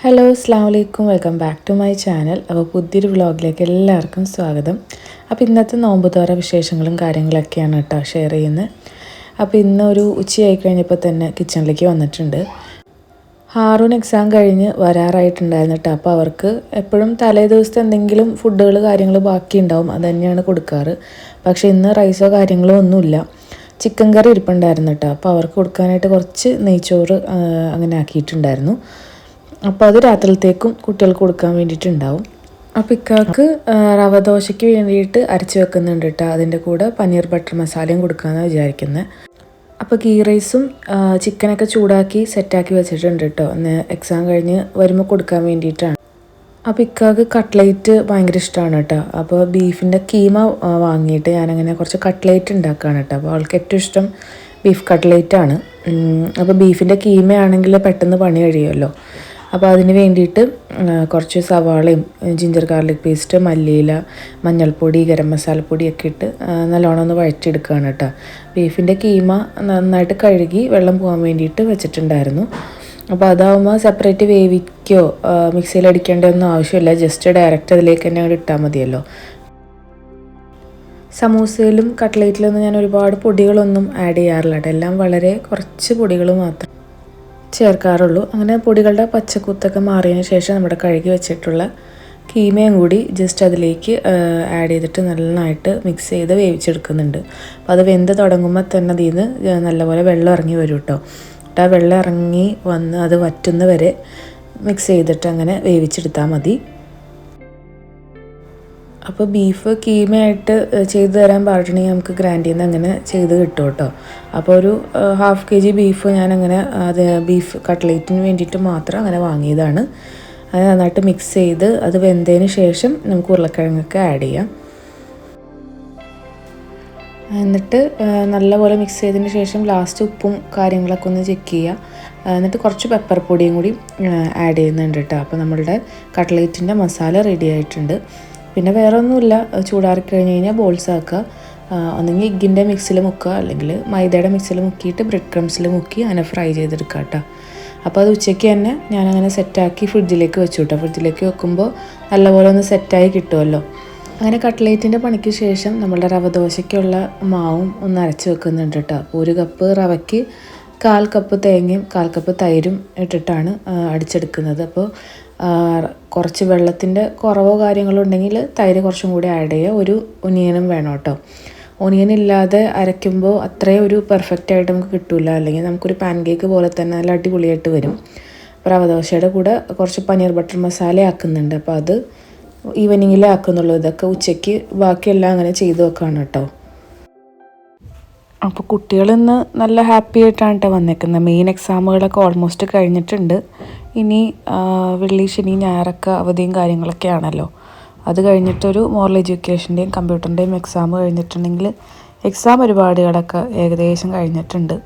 Hello അസ്സലാമു അലൈക്കും welcome back to my channel. അപ്പോൾ പുതിയൊരു വ്ളോഗിലേക്ക് എല്ലാവർക്കും സ്വാഗതം. അപ്പോൾ ഇന്നത്തെ നോമ്പ് തുറ വിശേഷങ്ങളും കാര്യങ്ങളൊക്കെയാണ് കേട്ടോ ഷെയർ ചെയ്യുന്നത്. അപ്പോൾ ഇന്നൊരു ഉച്ചയായി കഴിഞ്ഞപ്പോൾ തന്നെ കിച്ചണിലേക്ക് വന്നിട്ടുണ്ട്. ഹാറൂൺ എക്സാം കഴിഞ്ഞ് വരാറായിട്ടുണ്ടായിരുന്നു കേട്ടോ. അപ്പോൾ അവർക്ക് എപ്പോഴും തലേ ദിവസത്തെ എന്തെങ്കിലും ഫുഡുകൾ കാര്യങ്ങൾ ബാക്കി ഉണ്ടാവും, അത് തന്നെയാണ് കൊടുക്കാറ്. പക്ഷേ ഇന്ന് റൈസോ കാര്യങ്ങളോ ഒന്നുമില്ല, ചിക്കൻ കറി ഇരിപ്പുണ്ടായിരുന്നു കേട്ടോ. അപ്പോൾ അവർക്ക് കൊടുക്കാനായിട്ട് കുറച്ച് നെയ്ച്ചോറ് അങ്ങനെ ആക്കിയിട്ടുണ്ടായിരുന്നു. അപ്പോൾ അത് രാത്രിയിലത്തേക്കും കുട്ടികൾക്ക് കൊടുക്കാൻ വേണ്ടിയിട്ടുണ്ടാവും. അപ്പോൾ ഇക്കാക്ക് റവ ദോശയ്ക്ക് വേണ്ടിയിട്ട് അരച്ച് വെക്കുന്നുണ്ട് കേട്ടോ. അതിൻ്റെ കൂടെ പനീർ ബട്ടർ മസാലയും കൊടുക്കാമെന്നാണ് വിചാരിക്കുന്നത്. അപ്പോൾ ഗീ റൈസും ചിക്കനൊക്കെ ചൂടാക്കി സെറ്റാക്കി വെച്ചിട്ടുണ്ട് കേട്ടോ. എക്സാം കഴിഞ്ഞ് വരുമ്പോൾ കൊടുക്കാൻ വേണ്ടിയിട്ടാണ്. അപ്പോൾ ഇക്കാക്ക് കട്ട്ലേറ്റ് ഭയങ്കര ഇഷ്ടമാണ് കേട്ടോ. അപ്പോൾ ബീഫിൻ്റെ കീമ വാങ്ങിയിട്ട് ഞാനങ്ങനെ കുറച്ച് കട്ട്ലേറ്റ് ഉണ്ടാക്കുകയാണ് കേട്ടോ. അപ്പോൾ അവൾക്ക് ഏറ്റവും ഇഷ്ടം ബീഫ് കട്ട്ലേറ്റാണ്. അപ്പോൾ ബീഫിൻ്റെ കീമയാണെങ്കിൽ പെട്ടെന്ന് പണി കഴിയുമല്ലോ. അപ്പോൾ അതിന് വേണ്ടിയിട്ട് കുറച്ച് സവാളയും ജിഞ്ചർ ഗാർലിക് പേസ്റ്റ്, മല്ലിയില, മഞ്ഞൾപ്പൊടി, ഗരം മസാലപ്പൊടിയൊക്കെ ഇട്ട് നല്ലോണം ഒന്ന് വഴറ്റിയെടുക്കുകയാണ് കേട്ടോ. ബീഫിൻ്റെ കീമ നന്നായിട്ട് കഴുകി വെള്ളം പോകാൻ വേണ്ടിയിട്ട് വെച്ചിട്ടുണ്ടായിരുന്നു. അപ്പോൾ അതാവുമ്പോൾ സെപ്പറേറ്റ് വേവിക്കോ മിക്സിയിൽ അടിക്കേണ്ടതൊന്നും ആവശ്യമില്ല, ജസ്റ്റ് ഡയറക്റ്റ് അതിലേക്ക് തന്നെ അങ്ങോട്ട് ഇട്ടാൽ മതിയല്ലോ. സമൂസയിലും കട്ട്ലേറ്റിലൊന്നും ഞാൻ ഒരുപാട് പൊടികളൊന്നും ആഡ് ചെയ്യാറില്ല കേട്ടോ. എല്ലാം വളരെ കുറച്ച് പൊടികൾ മാത്രം ചേർക്കാറുള്ളൂ. അങ്ങനെ പൊടികളുടെ പച്ചക്കുത്തൊക്കെ മാറിയതിന് ശേഷം നമ്മുടെ കഴുകി വെച്ചിട്ടുള്ള കീമയും കൂടി ജസ്റ്റ് അതിലേക്ക് ആഡ് ചെയ്തിട്ട് നന്നായിട്ട് മിക്സ് ചെയ്ത് വേവിച്ചെടുക്കുന്നുണ്ട്. അപ്പോൾ അത് വെന്ത് തുടങ്ങുമ്പോൾ തന്നെ അതിൽ നിന്ന് നല്ലപോലെ വെള്ളം ഇറങ്ങി വരും കേട്ടോ. ആ വെള്ളം ഇറങ്ങി വന്ന് അത് വറ്റുന്ന വരെ മിക്സ് ചെയ്തിട്ട് അങ്ങനെ വേവിച്ചെടുത്താൽ മതി. അപ്പോൾ ബീഫ് കീമയായിട്ട് ചെയ്ത് തരാൻ പറഞ്ഞിട്ടുണ്ടെങ്കിൽ നമുക്ക് ഗ്രാൻഡിൽ നിന്ന് അങ്ങനെ ചെയ്ത് കിട്ടും കേട്ടോ. അപ്പോൾ ഒരു 1/2 kg ബീഫ് ഞാനങ്ങനെ അത് ബീഫ് കട്ട്ലേറ്റിന് വേണ്ടിയിട്ട് മാത്രം അങ്ങനെ വാങ്ങിയതാണ്. അത് നന്നായിട്ട് മിക്സ് ചെയ്ത് അത് വെന്തതിന് ശേഷം നമുക്ക് ഉരുളക്കിഴങ്ങൊക്കെ ആഡ് ചെയ്യാം. എന്നിട്ട് നല്ലപോലെ മിക്സ് ചെയ്തതിന് ശേഷം ലാസ്റ്റ് ഉപ്പും കാര്യങ്ങളൊക്കെ ഒന്ന് ചെക്ക് ചെയ്യുക. എന്നിട്ട് കുറച്ച് പെപ്പർ പൊടിയും കൂടി ആഡ് ചെയ്യുന്നുണ്ട് കേട്ടോ. അപ്പോൾ നമ്മളുടെ കട്ട്ലേറ്റിൻ്റെ മസാല റെഡി ആയിട്ടുണ്ട്. പിന്നെ വേറെ ഒന്നുമില്ല, ചൂടാറി കഴിഞ്ഞ് കഴിഞ്ഞാൽ ബോൾസ് ആക്കുക. ഒന്നെങ്കിൽ എഗ്ഗിൻ്റെ മിക്സിൽ മുക്കുക, അല്ലെങ്കിൽ മൈദയുടെ മിക്സിൽ മുക്കിയിട്ട് ബ്രെഡ് ക്രംസിൽ മുക്കി അങ്ങനെ ഫ്രൈ ചെയ്തെടുക്കുക കേട്ടോ. അപ്പോൾ അത് ഉച്ചയ്ക്ക് തന്നെ ഞാനങ്ങനെ സെറ്റാക്കി ഫ്രിഡ്ജിലേക്ക് വെച്ചു കേട്ടോ. ഫ്രിഡ്ജിലേക്ക് വെക്കുമ്പോൾ നല്ലപോലെ ഒന്ന് സെറ്റായി കിട്ടുമല്ലോ. അങ്ങനെ കട്ട്ലേറ്റിൻ്റെ പണിക്ക് ശേഷം നമ്മളുടെ റവ ദോശയ്ക്കുള്ള മാവും ഒന്ന് അരച്ച് വെക്കുന്നുണ്ട് കേട്ടോ. 1 കപ്പ് റവയ്ക്ക് 1/4 കപ്പ് തേങ്ങയും 1/4 കപ്പ് തൈരും ഇട്ടിട്ടാണ് അടിച്ചെടുക്കുന്നത്. അപ്പോൾ കുറച്ച് വെള്ളത്തിൻ്റെ കുറവോ കാര്യങ്ങളോ ഉണ്ടെങ്കിൽ തൈര് കുറച്ചും കൂടി ആഡ് ചെയ്യുക. ഒരു ഒനിയനും വേണം കേട്ടോ. ഒനിയൻ ഇല്ലാതെ അരയ്ക്കുമ്പോൾ അത്രയും ഒരു പെർഫെക്റ്റ് ആയിട്ട് നമുക്ക് കിട്ടില്ല, അല്ലെങ്കിൽ നമുക്കൊരു പാൻ കേക്ക് പോലെ തന്നെ നല്ല അടിപൊളിയായിട്ട് വരും. അപ്പോൾ റവ ദോശയുടെ കൂടെ കുറച്ച് പനീർ ബട്ടർ മസാല ആക്കുന്നുണ്ട്. അപ്പോൾ അത് ഈവനിങ്ങിലേ ആക്കുന്നുള്ളൂ. ഇതൊക്കെ ഉച്ചയ്ക്ക് ബാക്കിയെല്ലാം അങ്ങനെ ചെയ്ത് വെക്കാണ് കേട്ടോ. അപ്പോൾ കുട്ടികൾ ഇന്ന് നല്ല ഹാപ്പി ആയിട്ടാണ് കേട്ടോ വന്നേക്കുന്നത്. മെയിൻ എക്സാമുകളൊക്കെ ഓൾമോസ്റ്റ് കഴിഞ്ഞിട്ടുണ്ട്. ഇനി വെള്ളി ശനി ഞായറൊക്കെ അവധിയും കാര്യങ്ങളൊക്കെ ആണല്ലോ. അത് കഴിഞ്ഞിട്ടൊരു മോറൽ എഡ്യൂക്കേഷൻ്റെയും കമ്പ്യൂട്ടറിൻ്റെയും എക്സാം കഴിഞ്ഞിട്ടുണ്ടെങ്കിൽ എക്സാം പരിപാടികളൊക്കെ ഏകദേശം കഴിഞ്ഞിട്ടുണ്ട്.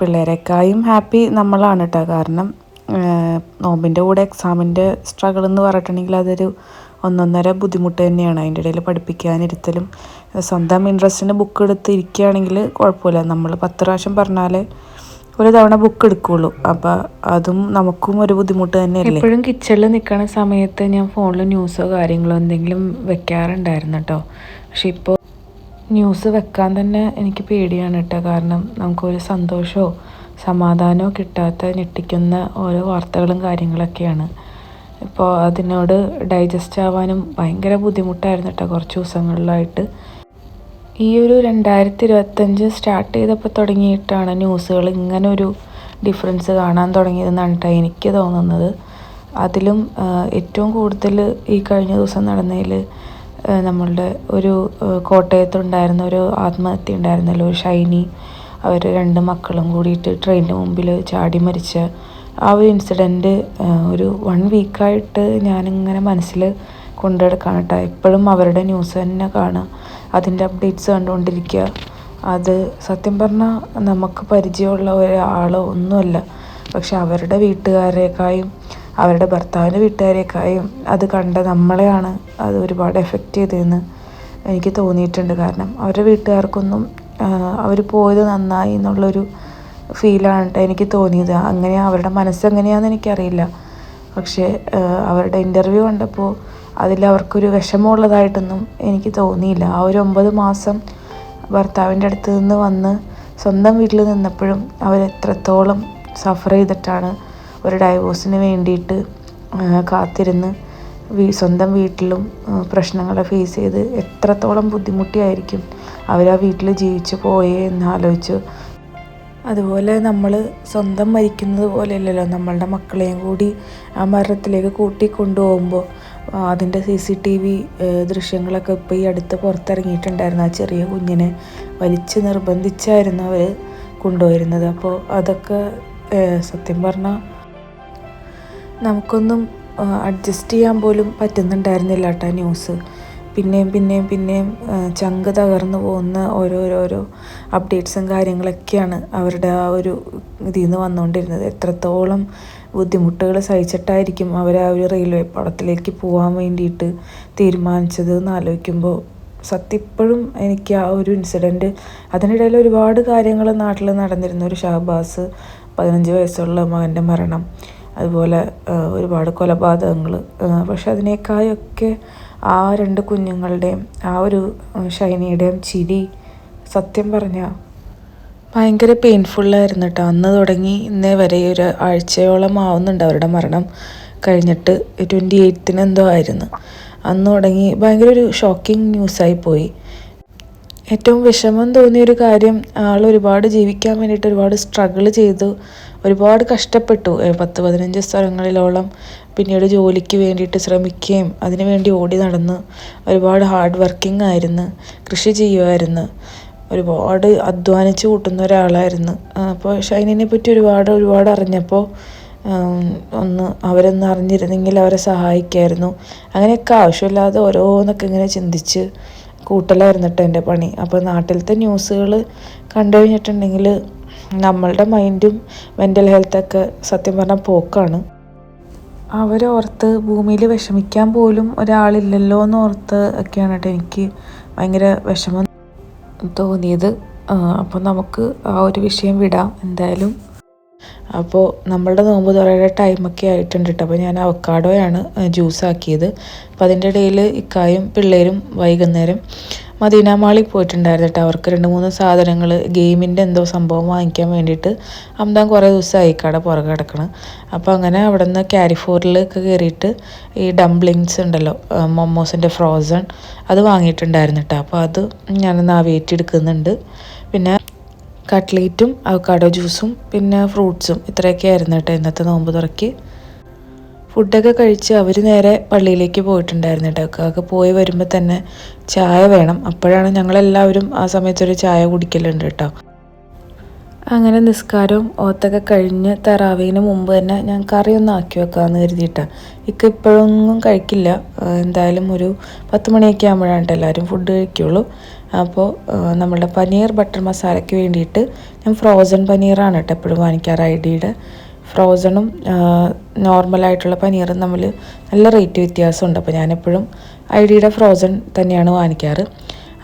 പിള്ളേരെക്കായും ഹാപ്പി നമ്മളാണ് കേട്ടോ. കാരണം നോമ്പിൻ്റെ കൂടെ എക്സാമിൻ്റെ സ്ട്രഗിൾ എന്ന് പറഞ്ഞിട്ടുണ്ടെങ്കിൽ അതൊരു 1.5 ബുദ്ധിമുട്ട് തന്നെയാണ്. അതിൻ്റെ ഇടയിൽ പഠിപ്പിക്കാനിരുത്തലും സ്വന്തം ഇൻട്രസ്റ്റിന് ബുക്ക് എടുത്ത് ഇരിക്കുകയാണെങ്കിൽ കുഴപ്പമില്ല. നമ്മൾ 10 പ്രാവശ്യം പറഞ്ഞാലേ ഒരു തവണ ബുക്ക് എടുക്കുകയുള്ളൂ. അപ്പോൾ അതും നമുക്കും ഒരു ബുദ്ധിമുട്ട് തന്നെയല്ലേ. എപ്പോഴും കിച്ചണിൽ നിൽക്കുന്ന സമയത്ത് ഞാൻ ഫോണിൽ ന്യൂസോ കാര്യങ്ങളോ എന്തെങ്കിലും വെക്കാറുണ്ടായിരുന്നു കേട്ടോ. പക്ഷെ ഇപ്പോൾ ന്യൂസ് വെക്കാൻ തന്നെ എനിക്ക് പേടിയാണ് കേട്ടോ. കാരണം നമുക്കൊരു സന്തോഷമോ സമാധാനമോ കിട്ടാത്ത ഞെട്ടിക്കുന്ന ഓരോ വാർത്തകളും കാര്യങ്ങളൊക്കെയാണ്. ഇപ്പോൾ അതിനോട് ഡൈജസ്റ്റ് ആവാനും ഭയങ്കര ബുദ്ധിമുട്ടായിരുന്നു കേട്ടോ കുറച്ച് ദിവസങ്ങളിലായിട്ട്. ഈ ഒരു 2025 സ്റ്റാർട്ട് ചെയ്തപ്പോൾ തുടങ്ങിയിട്ടാണ് ന്യൂസുകൾ ഇങ്ങനെ ഒരു ഡിഫറൻസ് കാണാൻ തുടങ്ങിയതെന്നാണ് കേട്ടോ എനിക്ക് തോന്നുന്നത്. അതിലും ഏറ്റവും കൂടുതൽ ഈ കഴിഞ്ഞ ദിവസം നടന്നതിൽ നമ്മളുടെ ഒരു കോട്ടയത്തുണ്ടായിരുന്ന ഒരു ആത്മഹത്യ ഉണ്ടായിരുന്നല്ലോ, ഷൈനി. അവർ 2 മക്കളും കൂടിയിട്ട് ട്രെയിനിന് മുമ്പിൽ ചാടി മരിച്ച ആ ഒരു ഇൻസിഡൻറ്റ് ഒരു 1 വീക്കായിട്ട് ഞാനിങ്ങനെ മനസ്സിൽ കൊണ്ടുനടക്കാണ് കേട്ടോ. എപ്പോഴും അവരുടെ ന്യൂസ് തന്നെ കാണുക, അതിൻ്റെ അപ്ഡേറ്റ്സ് കണ്ടുകൊണ്ടിരിക്കുക. അത് സത്യം പറഞ്ഞാൽ നമുക്ക് പരിചയമുള്ള ഒരാളോ ഒന്നുമല്ല, പക്ഷെ അവരുടെ വീട്ടുകാരേക്കായും അവരുടെ ഭർത്താവിൻ്റെ വീട്ടുകാരേക്കായും അത് കണ്ട നമ്മളെയാണ് അത് ഒരുപാട് എഫക്റ്റ് ചെയ്തതെന്ന് എനിക്ക് തോന്നിയിട്ടുണ്ട്. കാരണം അവരുടെ വീട്ടുകാർക്കൊന്നും അവർ പോയത് നന്നായി എന്നുള്ളൊരു ഫീലാണ് എനിക്ക് തോന്നിയത്. അങ്ങനെ അവരുടെ മനസ്സെങ്ങനെയാണെന്ന് എനിക്കറിയില്ല. പക്ഷേ അവരുടെ ഇൻ്റർവ്യൂ കണ്ടപ്പോൾ അതിൽ അവർക്കൊരു വിഷമമുള്ളതായിട്ടൊന്നും എനിക്ക് തോന്നിയില്ല. ആ ഒരു 9 മാസം ഭർത്താവിൻ്റെ അടുത്ത് നിന്ന് വന്ന് സ്വന്തം വീട്ടിൽ നിന്നപ്പോഴും അവരെത്രത്തോളം സഫർ ചെയ്തിട്ടാണ് ഒരു ഡൈവോഴ്സിന് വേണ്ടിയിട്ട് കാത്തിരുന്ന് സ്വന്തം വീട്ടിലും പ്രശ്നങ്ങളെ ഫേസ് ചെയ്ത് എത്രത്തോളം ബുദ്ധിമുട്ടിയായിരിക്കും അവർ ആ വീട്ടിൽ ജീവിച്ചു പോയേ എന്ന് ആലോചിച്ചു. അതുപോലെ നമ്മൾ സ്വന്തം മരിക്കുന്നത് പോലെയല്ലല്ലോ നമ്മളുടെ മക്കളെയും കൂടി ആ മരണത്തിലേക്ക് കൂട്ടിക്കൊണ്ടുപോകുമ്പോൾ അതിൻ്റെ CCTV ദൃശ്യങ്ങളൊക്കെ ഇപ്പോൾ ഈ അടുത്ത് പുറത്തിറങ്ങിയിട്ടുണ്ടായിരുന്നു. ആ ചെറിയ കുഞ്ഞിനെ വലിച്ച് നിർബന്ധിച്ചായിരുന്നു അവർ കൊണ്ടുപോയിരുന്നത്. അപ്പോൾ അതൊക്കെ സത്യം പറഞ്ഞാൽ നമുക്കൊന്നും അഡ്ജസ്റ്റ് ചെയ്യാൻ പോലും പറ്റുന്നുണ്ടായിരുന്നില്ല കേട്ടോ ന്യൂസ്. പിന്നെയും ചങ്ക് തകർന്നു പോകുന്ന ഓരോരോ അപ്ഡേറ്റ്സും കാര്യങ്ങളൊക്കെയാണ് അവരുടെ ആ ഒരു ഇതിൽ നിന്ന് വന്നുകൊണ്ടിരുന്നത്. എത്രത്തോളം ബുദ്ധിമുട്ടുകൾ സഹിച്ചിട്ടായിരിക്കും അവർ ആ ഒരു റെയിൽവേ പാളത്തിലേക്ക് പോകാൻ വേണ്ടിയിട്ട് തീരുമാനിച്ചത് എന്ന് ആലോചിക്കുമ്പോൾ സത്യം ഇപ്പോഴും എനിക്ക് ആ ഒരു ഇൻസിഡൻറ്റ്, അതിനിടയിൽ ഒരുപാട് കാര്യങ്ങൾ നാട്ടിൽ നടന്നിരുന്നു. ഒരു ഷഹബാസ് 15 വയസ്സുള്ള മകൻ്റെ മരണം, അതുപോലെ ഒരുപാട് കൊലപാതകങ്ങൾ. പക്ഷെ അതിനേക്കായൊക്കെ ആ 2 കുഞ്ഞുങ്ങളുടെയും ആ ഒരു ഷൈനിയുടെയും ചിരി സത്യം പറഞ്ഞാൽ ഭയങ്കര പെയിൻഫുള്ളായിരുന്നു കേട്ടോ. അന്ന് തുടങ്ങി ഇന്നേ വരെ ഒരു ആഴ്ചയോളം ആവുന്നുണ്ട് അവരുടെ മരണം കഴിഞ്ഞിട്ട്. 28-ന് എന്തോ ആയിരുന്നു അന്ന് തുടങ്ങി. ഭയങ്കര ഒരു ഷോക്കിംഗ് ന്യൂസായി പോയി. ഏറ്റവും വിഷമം തോന്നിയൊരു കാര്യം, ആൾ ഒരുപാട് ജീവിക്കാൻ വേണ്ടിയിട്ട് ഒരുപാട് സ്ട്രഗിൾ ചെയ്തു, ഒരുപാട് കഷ്ടപ്പെട്ടു. 10-15 സ്ഥലങ്ങളിലോളം പിന്നീട് ജോലിക്ക് വേണ്ടിയിട്ട് ശ്രമിക്കുകയും അതിനു വേണ്ടി ഓടി നടന്ന് ഒരുപാട് ഹാർഡ് വർക്കിംഗ് ആയിരുന്നു, കൃഷി ചെയ്യുമായിരുന്നു, ഒരുപാട് അധ്വാനിച്ച് കൂട്ടുന്ന ഒരാളായിരുന്നു. അപ്പോൾ ഷൈനിനെ പറ്റി ഒരുപാട് അറിഞ്ഞപ്പോൾ അവരൊന്ന് അറിഞ്ഞിരുന്നെങ്കിൽ അവരെ സഹായിക്കായിരുന്നു. അങ്ങനെയൊക്കെ ആവശ്യമില്ലാതെ ഓരോന്നൊക്കെ ഇങ്ങനെ ചിന്തിച്ച് കൂട്ടലായിരുന്നു കേട്ടോ എൻ്റെ പണി. അപ്പോൾ നാട്ടിലത്തെ ന്യൂസുകൾ കണ്ടു കഴിഞ്ഞിട്ടുണ്ടെങ്കിൽ നമ്മളുടെ മൈൻഡും മെൻ്റൽ ഹെൽത്തൊക്കെ സത്യം പറഞ്ഞാൽ പോക്കാണ്. അവരോർത്ത് ഭൂമിയിൽ വിഷമിക്കാൻ പോലും ഒരാളില്ലല്ലോ എന്നോർത്ത് ഒക്കെയാണ് കേട്ടോ എനിക്ക് ഭയങ്കര വിഷമം തോന്നിയത്. അപ്പോൾ നമുക്ക് ആ ഒരു വിഷയം വിടാം എന്തായാലും. അപ്പോൾ നമ്മളുടെ നോമ്പ് തുറയുടെ ടൈമൊക്കെ ആയിട്ടുണ്ട് കേട്ടോ. അപ്പോൾ ഞാൻ അവക്കാഡോയാണ് ജ്യൂസാക്കിയത്. അപ്പോൾ അതിൻ്റെ ഇടയിൽ ഇക്കായും പിള്ളേരും വൈകുന്നേരം മദീന മാളിൽ പോയിട്ടുണ്ടായിരുന്നു കേട്ടോ. അവർക്ക് 2-3 സാധനങ്ങൾ, ഗെയിമിൻ്റെ എന്തോ സംഭവം വാങ്ങിക്കാൻ വേണ്ടിയിട്ട്. അമ്താൻ കുറേ ദിവസമായി കട പുറകെ കിടക്കണം. അപ്പോൾ അങ്ങനെ അവിടെ നിന്ന് ക്യാരിഫോറിലൊക്കെ കയറിയിട്ട് ഈ ഡംപ്ലിങ്സ് ഉണ്ടല്ലോ, മൊമോസിൻ്റെ ഫ്രോസൺ, അത് വാങ്ങിയിട്ടുണ്ടായിരുന്നു കേട്ടോ. അപ്പോൾ അത് ഞാനൊന്ന് ആവിയേറ്റെടുക്കുന്നുണ്ട്. പിന്നെ കട്ട്ലേറ്റും അവക്കാഡോ ജ്യൂസും പിന്നെ ഫ്രൂട്ട്സും, ഇത്രയൊക്കെ ആയിരുന്നു കേട്ടോ ഇന്നത്തെ നോമ്പ് തുറക്ക്. ഫുഡൊക്കെ കഴിച്ച് അവർ നേരെ പള്ളിയിലേക്ക് പോയിട്ടുണ്ടായിരുന്നു കേട്ടോ. ഒക്കെ പോയി വരുമ്പോൾ തന്നെ ചായ വേണം. അപ്പോഴാണ് ഞങ്ങളെല്ലാവരും ആ സമയത്തൊരു ചായ കുടിക്കലുണ്ട് കേട്ടോ. അങ്ങനെ നിസ്കാരവും ഓത്തൊക്കെ കഴിഞ്ഞ് തറാവീന് മുമ്പ് തന്നെ ഞാൻ കറിയൊന്നും ആക്കി വെക്കാമെന്ന് കരുതിയിട്ടാണ്. ഇപ്പോഴൊന്നും കഴിക്കില്ല, എന്തായാലും ഒരു 10 മണിയൊക്കെ ആകുമ്പോഴാണ് എല്ലാവരും ഫുഡ് കഴിക്കുള്ളൂ. അപ്പോൾ നമ്മളുടെ പനീർ ബട്ടർ മസാലയ്ക്ക് വേണ്ടിയിട്ട് ഞാൻ ഫ്രോസൺ പനീറാണ് കേട്ടോ എപ്പോഴും വാങ്ങിക്കാറ്. ഐഡിയുടെ ഫ്രോസണും നോർമലായിട്ടുള്ള പനീറും തമ്മിൽ നല്ല റേറ്റ് വ്യത്യാസമുണ്ട്. അപ്പോൾ ഞാനെപ്പോഴും ഐഡിയുടെ ഫ്രോസൺ തന്നെയാണ് വാങ്ങിക്കാറ്.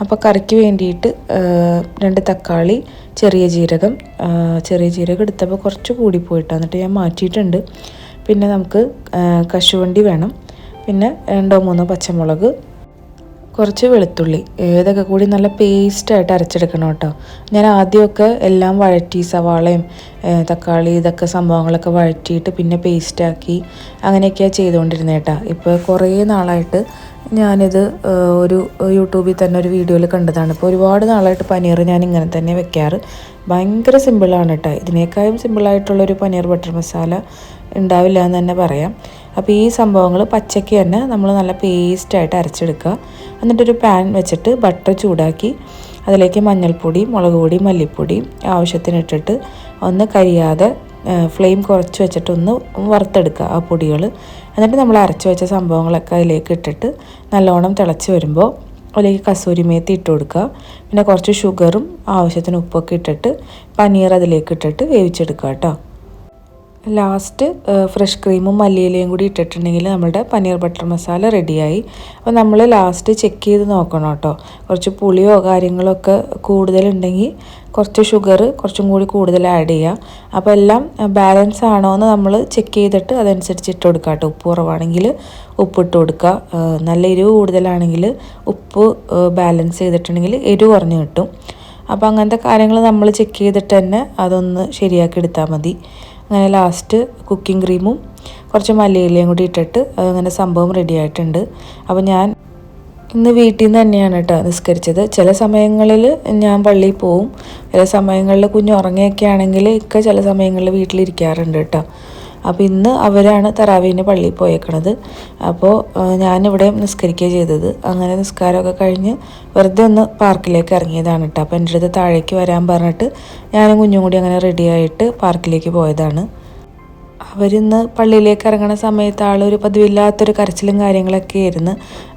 അപ്പോൾ കറിക്ക് വേണ്ടിയിട്ട് 2 തക്കാളി, ചെറിയ ജീരകം എടുത്തപ്പോൾ കുറച്ച് കൂടിപ്പോയിട്ട് എന്നിട്ട് ഞാൻ മാറ്റിയിട്ടുണ്ട്. പിന്നെ നമുക്ക് കശുവണ്ടി വേണം, പിന്നെ 2-3 പച്ചമുളക്, കുറച്ച് വെളുത്തുള്ളി, ഇതൊക്കെ കൂടി നല്ല പേസ്റ്റായിട്ട് അരച്ചെടുക്കണം കേട്ടോ. ഞാൻ ആദ്യമൊക്കെ എല്ലാം വഴറ്റി, സവാളയും തക്കാളി ഇതൊക്കെ സംഭവങ്ങളൊക്കെ വഴറ്റിയിട്ട് പിന്നെ പേസ്റ്റാക്കി അങ്ങനെയൊക്കെയാണ് ചെയ്തുകൊണ്ടിരുന്നത് കേട്ടോ. ഇപ്പോൾ കുറേ നാളായിട്ട് ഞാനിത് ഒരു യൂട്യൂബിൽ തന്നെ ഒരു വീഡിയോയിൽ കണ്ടതാണ്. ഇപ്പോൾ ഒരുപാട് നാളായിട്ട് പനീർ ഞാൻ ഇങ്ങനെ തന്നെ വെക്കാറ്. ഭയങ്കര സിമ്പിളാണ് കേട്ടോ. ഇതിനേക്കാളും സിമ്പിളായിട്ടുള്ളൊരു പനീർ ബട്ടർ മസാല ഉണ്ടാവില്ല എന്ന് തന്നെ പറയാം. അപ്പോൾ ഈ സംഭവങ്ങൾ പച്ചയ്ക്ക് തന്നെ നമ്മൾ നല്ല പേസ്റ്റായിട്ട് അരച്ചെടുക്കുക. എന്നിട്ടൊരു പാൻ വെച്ചിട്ട് ബട്ടർ ചൂടാക്കി അതിലേക്ക് മഞ്ഞൾപ്പൊടി, മുളക് പൊടി, മല്ലിപ്പൊടി ആവശ്യത്തിനിട്ടിട്ട് ഒന്ന് കരിയാതെ ഫ്ലെയിം കുറച്ച് വെച്ചിട്ട് ഒന്ന് വറുത്തെടുക്കുക ആ പൊടികൾ. എന്നിട്ട് നമ്മൾ അരച്ച് വെച്ച സംഭവങ്ങളൊക്കെ അതിലേക്ക് ഇട്ടിട്ട് നല്ലോണം തിളച്ച് വരുമ്പോൾ അതിലേക്ക് കസൂരി മേത്തി ഇട്ട് കൊടുക്കുക. പിന്നെ കുറച്ച് ഷുഗറും ആവശ്യത്തിന് ഉപ്പൊക്കെ ഇട്ടിട്ട് പനീർ അതിലേക്ക് ഇട്ടിട്ട് വേവിച്ചെടുക്കുക കേട്ടോ. ലാസ്റ്റ് ഫ്രഷ് ക്രീമും മല്ലിയിലയും കൂടി ഇട്ടിട്ടുണ്ടെങ്കിൽ നമ്മുടെ പനീർ ബട്ടർ മസാല റെഡിയായി. അപ്പോൾ നമ്മൾ ലാസ്റ്റ് ചെക്ക് ചെയ്ത് നോക്കണം കേട്ടോ. കുറച്ച് പുളിയോ കാര്യങ്ങളൊക്കെ കൂടുതലുണ്ടെങ്കിൽ കുറച്ച് ഷുഗർ കുറച്ചും കൂടി കൂടുതൽ ആഡ് ചെയ്യുക. അപ്പോൾ എല്ലാം ബാലൻസ് ആണോ എന്ന് നമ്മൾ ചെക്ക് ചെയ്തിട്ട് അതനുസരിച്ച് ഇട്ട് കൊടുക്കുക കേട്ടോ. ഉപ്പ് കുറവാണെങ്കിൽ ഉപ്പ് ഇട്ട് കൊടുക്കുക. നല്ല എരിവ് കൂടുതലാണെങ്കിൽ ഉപ്പ് ബാലൻസ് ചെയ്തിട്ടുണ്ടെങ്കിൽ എരിവ് കുറഞ്ഞ് കിട്ടും. അപ്പോൾ അങ്ങനത്തെ കാര്യങ്ങൾ നമ്മൾ ചെക്ക് ചെയ്തിട്ട് തന്നെ അതൊന്ന് ശരിയാക്കി എടുത്താൽ മതി. അങ്ങനെ ലാസ്റ്റ് കുക്കിംഗ് ക്രീമും കുറച്ച് മല്ലിയിലയും കൂടി ഇട്ടിട്ട് അങ്ങനെ സംഭവം റെഡി ആയിട്ടുണ്ട്. അപ്പോൾ ഞാൻ ഇന്ന് വീട്ടിൽ നിന്ന് തന്നെയാണ് കേട്ടോ നിസ്കരിച്ചത്. ചില സമയങ്ങളിൽ ഞാൻ പള്ളിയിൽ പോവും, ചില സമയങ്ങളിൽ കുഞ്ഞ് ഉറങ്ങിയൊക്കെ ആണെങ്കിൽ ചില സമയങ്ങളിൽ വീട്ടിലിരിക്കാറുണ്ട് കേട്ടോ. അപ്പോൾ ഇന്ന് അവരാണ് തറാവീന് പള്ളിയിൽ പോയേക്കണത്. അപ്പോൾ ഞാനിവിടെ നിസ്കരിക്കുക ചെയ്തത്. അങ്ങനെ നിസ്കാരമൊക്കെ കഴിഞ്ഞ് വെറുതെ ഒന്ന് പാർക്കിലേക്ക് ഇറങ്ങിയതാണ് കേട്ടോ. അപ്പോൾ എൻ്റെ അടുത്ത് താഴേക്ക് വരാൻ പറഞ്ഞിട്ട് ഞാനും കുഞ്ഞും കൂടി അങ്ങനെ റെഡിയായിട്ട് പാർക്കിലേക്ക് പോയതാണ്. അവരിന്ന് പള്ളിയിലേക്ക് ഇറങ്ങുന്ന സമയത്ത് ആളൊരു പതിവില്ലാത്തൊരു കരച്ചിലും കാര്യങ്ങളൊക്കെ ആയിരുന്നു.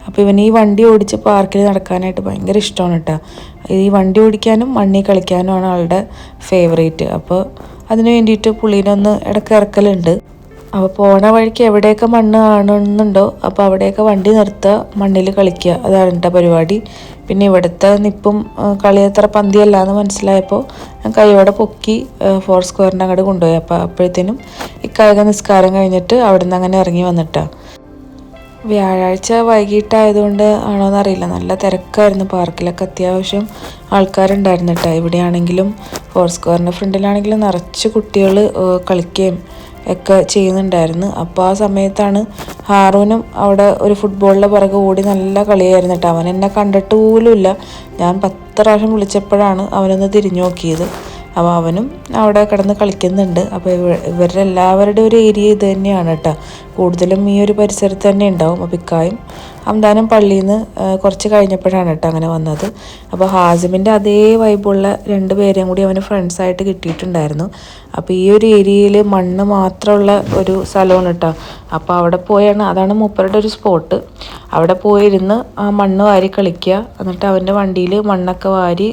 അപ്പോൾ ഇവന് ഈ വണ്ടി ഓടിച്ച് പാർക്കിൽ നടക്കാനായിട്ട് ഭയങ്കര ഇഷ്ടമാണ് കേട്ടോ. ഈ വണ്ടി ഓടിക്കാനും മണ്ണിൽ കളിക്കാനുമാണ് ആളുടെ ഫേവറേറ്റ്. അപ്പോൾ അതിന് വേണ്ടിയിട്ട് പുള്ളീനൊന്ന് ഇടയ്ക്ക് ഇറക്കലുണ്ട്. അപ്പോൾ പോണ വഴിക്ക് എവിടെയൊക്കെ മണ്ണ് കാണുന്നുണ്ടോ അപ്പോൾ അവിടെയൊക്കെ വണ്ടി നിർത്തുക, മണ്ണിൽ കളിക്കുക, അതാണ് കേട്ടോ പരിപാടി. പിന്നെ ഇവിടുത്തെ നിപ്പും കളി അത്ര പന്തിയല്ല എന്ന് മനസ്സിലായപ്പോൾ ഞാൻ കൈയോടെ പൊക്കി 4 സ്ക്വയറിൻ്റെ അങ്ങോട്ട് കൊണ്ടുപോയി. അപ്പോൾ അപ്പോഴത്തേനും ഇക്കായിക നിസ്കാരം കഴിഞ്ഞിട്ട് അവിടെ നിന്ന് അങ്ങനെ ഇറങ്ങി വന്നിട്ടാണ്. വ്യാഴാഴ്ച വൈകിട്ടായതുകൊണ്ട് ആണോയെന്നറിയില്ല, നല്ല തിരക്കായിരുന്നു പാർക്കിലൊക്കെ. അത്യാവശ്യം ആൾക്കാരുണ്ടായിരുന്നു കേട്ടോ. ഇവിടെയാണെങ്കിലും 4 സ്ക്വയറിൻ്റെ ഫ്രണ്ടിലാണെങ്കിലും നിറച്ച് കുട്ടികൾ കളിക്കുകയും ഒക്കെ ചെയ്യുന്നുണ്ടായിരുന്നു. അപ്പോൾ ആ സമയത്താണ് ഹാറൂനും അവിടെ ഒരു ഫുട്ബോളിൻ്റെ പുറകെ ഓടി നല്ല കളിയായിരുന്നു കേട്ടോ. അവൻ എന്നെ കണ്ടിട്ട് പോലുമില്ല. ഞാൻ 10 പ്രാവശ്യം വിളിച്ചപ്പോഴാണ് അവനൊന്ന് തിരിഞ്ഞു നോക്കിയത്. അപ്പോൾ അവനും അവിടെ കിടന്ന് കളിക്കുന്നുണ്ട്. അപ്പോൾ ഇവരുടെ എല്ലാവരുടെ ഒരു ഏരിയ ഇത് തന്നെയാണ് കേട്ടോ. കൂടുതലും ഈ ഒരു പരിസരത്ത് തന്നെ ഉണ്ടാവും. അപ്പോൾ ഇക്കായും ഹംദാനും പള്ളിയിൽ നിന്ന് കുറച്ച് കഴിഞ്ഞപ്പോഴാണ് കേട്ടോ അങ്ങനെ വന്നത്. അപ്പോൾ ഹാസിമിൻ്റെ അതേ വൈബുള്ള 2 പേരെയും കൂടി അവന് ഫ്രണ്ട്സായിട്ട് കിട്ടിയിട്ടുണ്ടായിരുന്നു. അപ്പോൾ ഈ ഒരു ഏരിയയിൽ മണ്ണ് മാത്രമുള്ള ഒരു സ്ഥലമാണ് കേട്ടോ. അപ്പോൾ അവിടെ പോയാണ്, അതാണ് മൂപ്പരുടെ ഒരു സ്പോട്ട്. അവിടെ പോയിരുന്ന് ആ മണ്ണ് വാരി കളിക്കുക, എന്നിട്ട് അവൻ്റെ വണ്ടിയിൽ മണ്ണൊക്കെ വാരി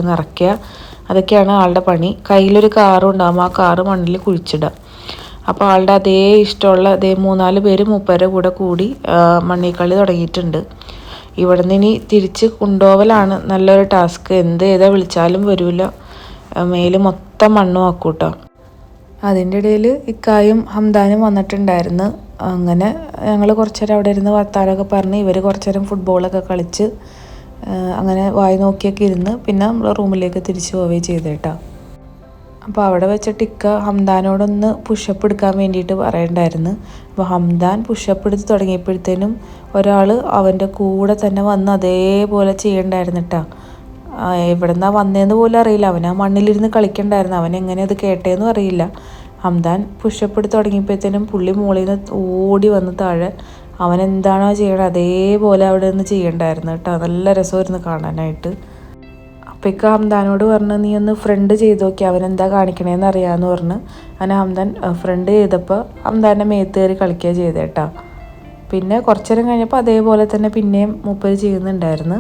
നിറയ്ക്കുക. അതൊക്കെയാണ് ആളുടെ പണി. കയ്യിലൊരു കാറും ഉണ്ടാകും, ആ കാറ് മണ്ണിൽ കുഴിച്ചിടുക. അപ്പോൾ ആളുടെ അതേ ഇഷ്ടമുള്ള അതേ 3-4 പേര് മൂപ്പരുടെ കൂടെ കൂടി മണ്ണിൽ കളി തുടങ്ങിയിട്ടുണ്ട്. ഇവിടെ നിന്ന് ഇനി തിരിച്ച് കൊണ്ടുപോകലാണ് നല്ലൊരു ടാസ്ക്. ഏതാ വിളിച്ചാലും വരില്ല, മേല് മൊത്തം മണ്ണും ആക്കൂട്ടോ. അതിൻ്റെ ഇടയിൽ ഇക്കായും ഹംദാനും വന്നിട്ടുണ്ടായിരുന്നു. അങ്ങനെ ഞങ്ങൾ കുറച്ച് നേരം അവിടെ ഇരുന്ന് വർത്താനമൊക്കെ പറഞ്ഞ് ഇവർ കുറച്ച് നേരം ഫുട്ബോളൊക്കെ കളിച്ച് അങ്ങനെ വായി നോക്കിയൊക്കെ ഇരുന്ന് പിന്നെ നമ്മൾ റൂമിലേക്ക് തിരിച്ചു പോവുകയും ചെയ്തേട്ടാ. അപ്പോൾ അവിടെ വെച്ചിട്ട് ഇക്ക ഹംദാനോടൊന്ന് പുഷപ്പ് എടുക്കാൻ വേണ്ടിയിട്ട് പറയണ്ടായിരുന്നു. അപ്പോൾ ഹംദാൻ പുഷപ്പ് എടുത്ത് തുടങ്ങിയപ്പോഴത്തേനും ഒരാൾ അവൻ്റെ കൂടെ തന്നെ വന്ന് അതേപോലെ ചെയ്യണ്ടായിരുന്നു കേട്ടോ. എവിടെ നിന്നാണ് വന്നതെന്ന് പോലും അറിയില്ല. അവൻ ആ മണ്ണിലിരുന്ന് കളിക്കണ്ടായിരുന്നു. അവൻ എങ്ങനെ അത് കേട്ടേന്നും അറിയില്ല. ഹംദാൻ പുഷപ്പ് എടുത്ത് തുടങ്ങിയപ്പോഴത്തേനും പുള്ളി മുകളിൽ നിന്ന് ഓടി വന്ന് താഴെ അവൻ എന്താണോ ചെയ്യണത് അതേപോലെ അവിടെ നിന്ന് ചെയ്യണ്ടായിരുന്നു കേട്ടോ. നല്ല രസമായിരുന്നു കാണാനായിട്ട്. അപ്പോഴേക്ക് ഹംദാനോട് പറഞ്ഞ് നീ ഒന്ന് ഫ്രണ്ട് ചെയ്ത് നോക്കി, അവനെന്താ കാണിക്കണേന്ന് അറിയാമെന്ന് പറഞ്ഞ് അങ്ങനെ ഹംദാൻ ഫ്രണ്ട് ചെയ്തപ്പോൾ ഹംദാൻ്റെ മേത്ത് കയറി കളിക്കുക ചെയ്തേട്ടാ. പിന്നെ കുറച്ചു നേരം കഴിഞ്ഞപ്പോൾ അതേപോലെ തന്നെ പിന്നെയും മൂപ്പര് ചെയ്യുന്നുണ്ടായിരുന്നു.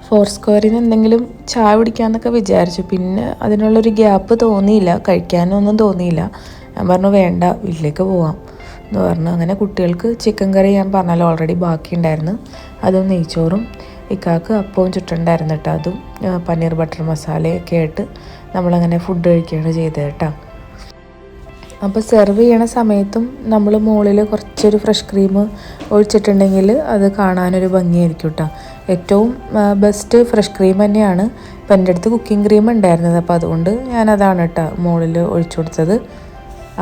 4 സ്ക്വയറിന് എന്തെങ്കിലും ചായ കുടിക്കാമെന്നൊക്കെ വിചാരിച്ചു. പിന്നെ അതിനുള്ളൊരു ഗ്യാപ്പ് തോന്നിയില്ല, കഴിക്കാനൊന്നും തോന്നിയില്ല. ഞാൻ പറഞ്ഞു വേണ്ട, വീട്ടിലേക്ക് പോവാം എന്ന് പറഞ്ഞു. അങ്ങനെ കുട്ടികൾക്ക് ചിക്കൻ കറി ഞാൻ പറഞ്ഞാൽ ഓൾറെഡി ബാക്കി ഉണ്ടായിരുന്നു, അതും നെയ്ച്ചോറും. ഇക്കാക്ക് അപ്പവും ചുട്ടുണ്ടായിരുന്നു കേട്ടോ. അതും പനീർ ബട്ടർ മസാലയൊക്കെ ആയിട്ട് നമ്മളങ്ങനെ ഫുഡ് കഴിക്കുകയാണ് ചെയ്തത് കേട്ടോ. അപ്പോൾ സെർവ് ചെയ്യണ സമയത്തും നമ്മൾ മുകളിൽ കുറച്ചൊരു ഫ്രഷ് ക്രീം ഒഴിച്ചിട്ടുണ്ടെങ്കിൽ അത് കാണാനൊരു ഭംഗിയായിരിക്കും കേട്ടോ. ഏറ്റവും ബെസ്റ്റ് ഫ്രഷ് ക്രീം തന്നെയാണ്. ഇപ്പം എൻ്റെ അടുത്ത് കുക്കിംഗ് ക്രീം ഉണ്ടായിരുന്നത്, അപ്പോൾ അതുകൊണ്ട് ഞാനതാണ് കേട്ടോ മുകളിൽ ഒഴിച്ചു കൊടുത്തത്.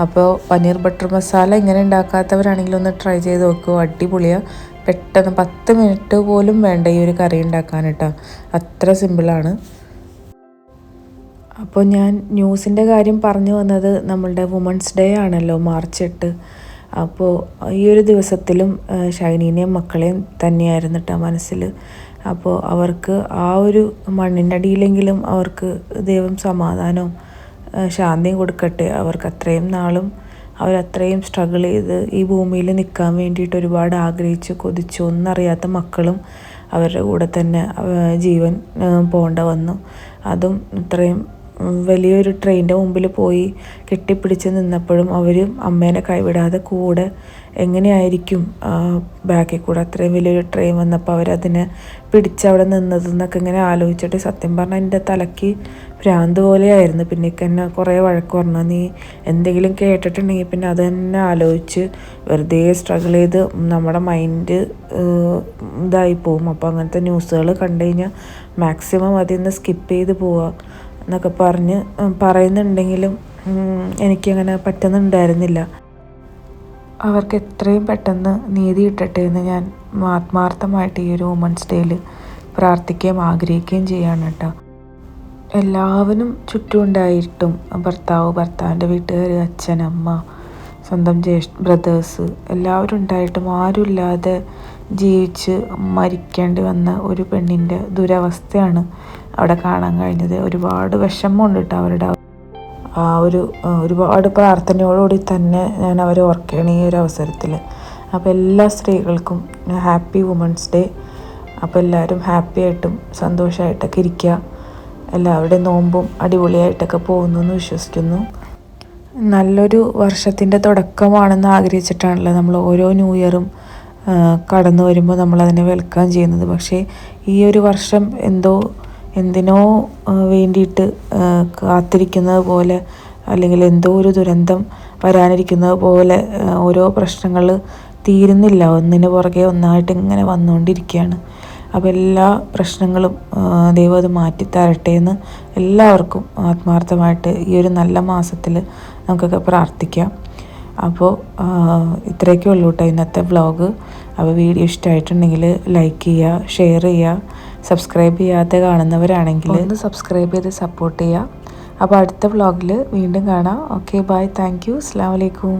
അപ്പോൾ പനീർ ബട്ടർ മസാല ഇങ്ങനെ ഉണ്ടാക്കാത്തവരാണെങ്കിലും ഒന്ന് ട്രൈ ചെയ്ത് നോക്കുമോ, അടിപൊളിയാണ്. പെട്ടെന്ന് 10 മിനിറ്റ് പോലും വേണ്ട ഈ ഒരു കറി ഉണ്ടാക്കാൻ കേട്ടോ, അത്ര സിമ്പിളാണ്. അപ്പോൾ ഞാൻ ന്യൂസിൻ്റെ കാര്യം പറഞ്ഞു വന്നത് നമ്മളുടെ വുമൻസ് ഡേ ആണല്ലോ, March 8. അപ്പോൾ ഈ ഒരു ദിവസത്തിലും ഷൈനീനെയും മക്കളെയും തന്നെയായിരുന്നു കേട്ടോ മനസ്സിൽ. അപ്പോൾ അവർക്ക് ആ ഒരു മണ്ണിൻ്റെ അടിയിലെങ്കിലും അവർക്ക് ദൈവം സമാധാനവും ശാന്തിയും കൊടുക്കട്ടെ. അവർക്ക് അത്രയും നാളും അവരത്രയും സ്ട്രഗിൾ ചെയ്ത് ഈ ഭൂമിയിൽ നിൽക്കാൻ വേണ്ടിയിട്ട് ഒരുപാട് ആഗ്രഹിച്ച് കൊതിച്ചു ഒന്നറിയാത്ത മക്കളും അവരുടെ കൂടെ തന്നെ ജീവൻ പോകേണ്ട വന്നു. അതും ഇത്രയും വലിയൊരു ട്രെയിനിൻ്റെ മുമ്പിൽ പോയി കെട്ടിപ്പിടിച്ച് നിന്നപ്പോഴും അവർ അമ്മേനെ കൈവിടാതെ കൂടെ എങ്ങനെയായിരിക്കും ബാക്കിൽ കൂടെ അത്രയും വലിയൊരു ട്രെയിൻ വന്നപ്പോൾ അവരതിനെ പിടിച്ചവിടെ നിന്നതെന്നൊക്കെ ഇങ്ങനെ ആലോചിച്ചിട്ട് സത്യം പറഞ്ഞാൽ എൻ്റെ തലയ്ക്ക് ഭ്രാന്ത് പോലെയായിരുന്നു. പിന്നെ എന്നെ കുറേ വഴക്ക് പറഞ്ഞു, നീ എന്തെങ്കിലും കേട്ടിട്ടുണ്ടെങ്കിൽ പിന്നെ അത് തന്നെ ആലോചിച്ച് വെറുതെ സ്ട്രഗിൾ ചെയ്ത് നമ്മുടെ മൈൻഡ് ഇതായി പോവും. അപ്പോൾ അങ്ങനത്തെ ന്യൂസുകൾ കണ്ടു കഴിഞ്ഞാൽ മാക്സിമം അതിൽ നിന്ന് സ്കിപ്പ് ചെയ്ത് പോവുക എന്നൊക്കെ പറയുന്നുണ്ടെങ്കിലും എനിക്കങ്ങനെ പറ്റുന്നുണ്ടായിരുന്നില്ല. അവർക്ക് എത്രയും പെട്ടെന്ന് നീതി കിട്ടട്ടെ എന്ന് ഞാൻ ആത്മാർത്ഥമായിട്ട് ഈ ഒരു വുമൻസ് ഡേയിൽ പ്രാർത്ഥിക്കുകയും ആഗ്രഹിക്കുകയും ചെയ്യാണ് കേട്ടോ. എല്ലാവരും ചുറ്റും ഉണ്ടായിട്ടും ഭർത്താവിൻ്റെ വീട്ടുകാർ, അച്ഛൻ, അമ്മ, സ്വന്തം ബ്രദേഴ്സ് എല്ലാവരും ഉണ്ടായിട്ടും ആരുമില്ലാതെ ജീവിച്ച് മരിക്കേണ്ടി വന്ന ഒരു പെണ്ണിൻ്റെ ദുരവസ്ഥയാണ് അവിടെ കാണാൻ കഴിഞ്ഞത്. ഒരുപാട് വിഷമമുണ്ട് കേട്ടോ അവരുടെ ഒരുപാട് പ്രാർത്ഥനയോടുകൂടി തന്നെ ഞാൻ അവരെ ഓർക്കുകയാണ് ഈ ഒരു അവസരത്തിൽ. അപ്പോൾ എല്ലാ സ്ത്രീകൾക്കും ഹാപ്പി വുമൻസ് ഡേ. അപ്പോൾ എല്ലാവരും ഹാപ്പി ആയിട്ടും സന്തോഷമായിട്ടൊക്കെ ഇരിക്കുക. എല്ലാവരുടെയും നോമ്പും അടിപൊളിയായിട്ടൊക്കെ പോകുന്നു എന്ന് വിശ്വസിക്കുന്നു. നല്ലൊരു വർഷത്തിൻ്റെ തുടക്കമാണെന്ന് ആഗ്രഹിച്ചിട്ടാണല്ലോ നമ്മൾ ഓരോ ന്യൂ ഇയറും കടന്നു വരുമ്പോൾ നമ്മളതിനെ വെൽക്കം ചെയ്യുന്നത്. പക്ഷേ ഈ ഒരു വർഷം എന്തിനോ വേണ്ടിയിട്ട് കാത്തിരിക്കുന്നത് പോലെ, അല്ലെങ്കിൽ എന്തോ ഒരു ദുരന്തം വരാനിരിക്കുന്നത് പോലെ ഓരോ പ്രശ്നങ്ങൾ തീരുന്നില്ല, ഒന്നിന് പുറകെ ഒന്നായിട്ട് ഇങ്ങനെ വന്നുകൊണ്ടിരിക്കുകയാണ്. അപ്പോൾ എല്ലാ പ്രശ്നങ്ങളും ദൈവം അത് മാറ്റിത്തരട്ടെ എന്ന് എല്ലാവർക്കും ആത്മാർത്ഥമായിട്ട് ഈ ഒരു നല്ല മാസത്തിൽ നമുക്കൊക്കെ പ്രാർത്ഥിക്കാം. അപ്പോൾ ഇത്രയൊക്കെ ഉള്ളൂ കേട്ടോ ഇന്നത്തെ വ്ളോഗ്. അപ്പോൾ വീഡിയോ ഇഷ്ടമായിട്ടുണ്ടെങ്കിൽ ലൈക്ക് ചെയ്യുക, ഷെയർ ചെയ്യുക, സബ്സ്ക്രൈബ് ചെയ്യാതെ കാണുന്നവരാണെങ്കിൽ ഒന്ന് സബ്സ്ക്രൈബ് ചെയ്ത് സപ്പോർട്ട് ചെയ്യുക. അപ്പോൾ അടുത്ത വ്ളോഗിൽ വീണ്ടും കാണാം. ഓക്കെ, ബൈ, താങ്ക് യു, അസ്സലാമു അലൈക്കും.